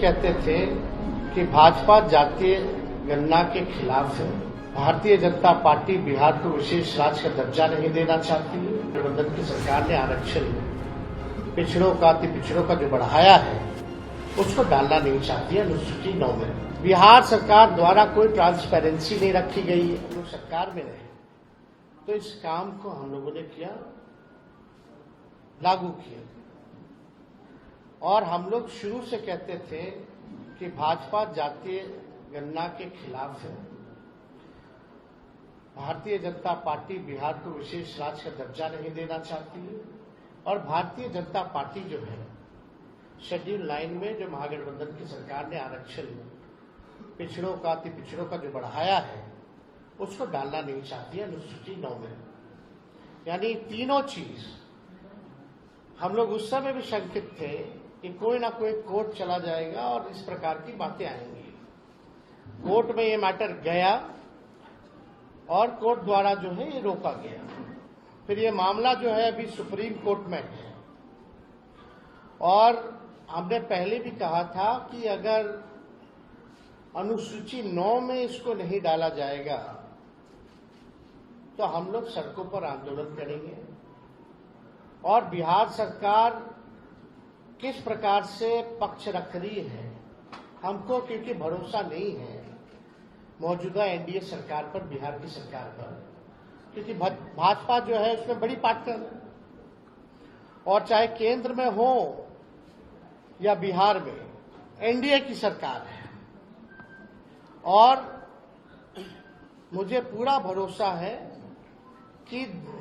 कहते थे कि भाजपा जातीय गणना के खिलाफ है। भारतीय जनता पार्टी बिहार को विशेष राज्य का दर्जा नहीं देना चाहती है। गठबंधन की सरकार ने आरक्षण पिछड़ों का अति पिछड़ों का जो बढ़ाया है उसको डालना नहीं चाहती है अनुसूची 9 में। बिहार सरकार द्वारा कोई ट्रांसपेरेंसी नहीं रखी गई है। हम लोग सरकार में रहे तो इस काम को हम लोगों ने किया, लागू किया। और हम लोग शुरू से कहते थे कि भाजपा जातीय गणना के खिलाफ है। भारतीय जनता पार्टी बिहार को विशेष राज्य का दर्जा नहीं देना चाहती है। और भारतीय जनता पार्टी जो है शेड्यूल 9 में जो महागठबंधन की सरकार ने आरक्षण पिछड़ों का अति पिछड़ों का जो बढ़ाया है उसको डालना नहीं चाहती है अनुसूची 9 में। यानी तीनों चीज हम लोग उस समय भी शंकित थे कि कोई ना कोई कोर्ट चला जाएगा और इस प्रकार की बातें आएंगी। कोर्ट में ये मैटर गया और कोर्ट द्वारा जो है ये रोका गया। फिर ये मामला जो है अभी सुप्रीम कोर्ट में है। और हमने पहले भी कहा था कि अगर अनुसूची 9 में इसको नहीं डाला जाएगा तो हम लोग सड़कों पर आंदोलन करेंगे। और बिहार सरकार किस प्रकार से पक्ष रख रही है हमको, क्योंकि भरोसा नहीं है मौजूदा एनडीए सरकार पर, बिहार की सरकार पर, क्योंकि भाजपा जो है उसमें बड़ी पार्टनर है। और चाहे केंद्र में हो या बिहार में एनडीए की सरकार है। और मुझे पूरा भरोसा है कि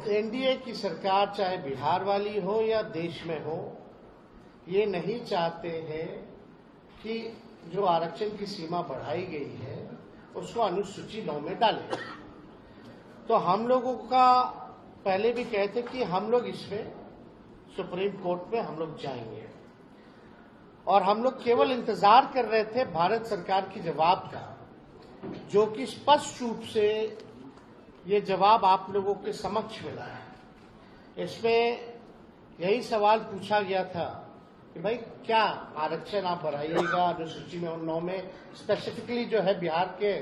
एनडीए की सरकार चाहे बिहार वाली हो या देश में हो, ये नहीं चाहते हैं कि जो आरक्षण की सीमा बढ़ाई गई है उसको अनुसूची 9 में डालें। तो हम लोगों का पहले भी कहते कि हम लोग इसमें सुप्रीम कोर्ट में हम लोग जाएंगे। और हम लोग केवल इंतजार कर रहे थे भारत सरकार की जवाब का, जो कि स्पष्ट रूप से ये जवाब आप लोगों के समक्ष मिला है। इसमें यही सवाल पूछा गया था कि भाई क्या आरक्षण आप बढ़ाइएगा अनुसूची में 9 में, स्पेसिफिकली जो है बिहार के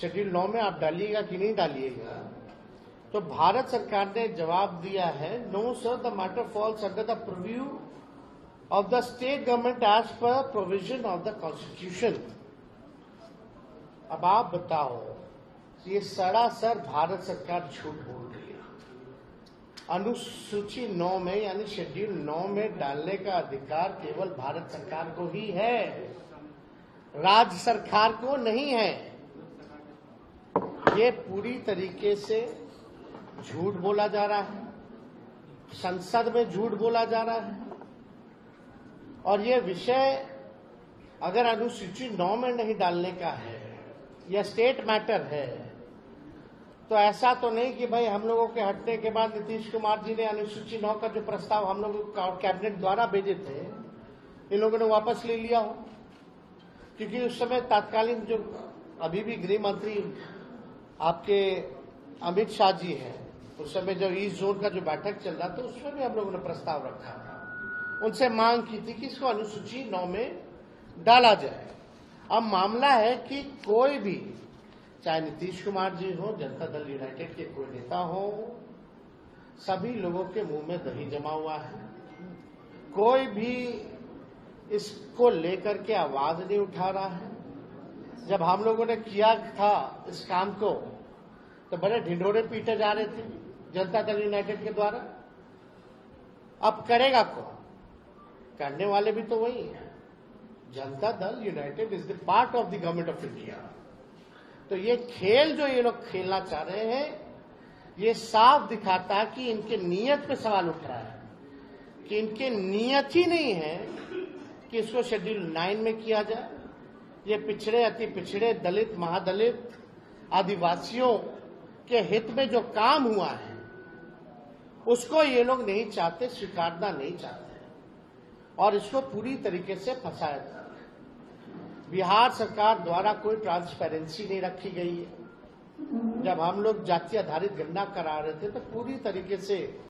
शेड्यूल 9 में आप डालिएगा कि नहीं डालिएगा। तो भारत सरकार ने जवाब दिया है, no sir, the matter falls under the preview of the state government as per provision of the constitution. अब आप बताओ, ये सरासर भारत सरकार झूठ बोल रही है। अनुसूची 9 में यानी शेड्यूल 9 में डालने का अधिकार केवल भारत सरकार को ही है, राज्य सरकार को नहीं है। ये पूरी तरीके से झूठ बोला जा रहा है, संसद में झूठ बोला जा रहा है। और ये विषय अगर अनुसूची 9 में नहीं डालने का है या स्टेट मैटर है तो ऐसा तो नहीं कि भाई हम लोगों के हटने के बाद नीतीश कुमार जी ने अनुसूची 9 का जो प्रस्ताव हम लोगों कैबिनेट द्वारा भेजे थे इन लोगों ने वापस ले लिया हो। क्योंकि उस समय तत्कालीन जो अभी भी गृह मंत्री आपके अमित शाह जी हैं, उस समय जब ईस्ट जोन का जो बैठक चल रहा था उसमें भी हम लोगों ने प्रस्ताव रखा था, उनसे मांग की थी कि इसको अनुसूची 9 में डाला जाए। अब मामला है कि कोई भी, चाहे नीतीश कुमार जी हो, जनता दल यूनाइटेड के कोई नेता हो, सभी लोगों के मुंह में दही जमा हुआ है। कोई भी इसको लेकर के आवाज नहीं उठा रहा है। जब हम लोगों ने किया था इस काम को तो बड़े ढिंढोरे पीटे जा रहे थे जनता दल यूनाइटेड के द्वारा। अब करेगा कौन? करने वाले भी तो वही है। Janata Dal United is the part of the government of India. तो ये खेल जो ये लोग खेलना चाह रहे हैं ये साफ दिखाता है कि इनके नियत पे सवाल उठ रहा है, कि इनके नियत ही नहीं है कि इसको शेड्यूल 9 में किया जाए। ये पिछड़े, अति पिछड़े, दलित, महादलित, आदिवासियों के हित में जो काम हुआ है उसको ये लोग नहीं चाहते, स्वीकारना नहीं चाहते और इसको पूरी तरीके से फंसाया जा रहा है। बिहार सरकार द्वारा कोई ट्रांसपेरेंसी नहीं रखी गई है। जब हम लोग जाति आधारित गणना करा रहे थे तो पूरी तरीके से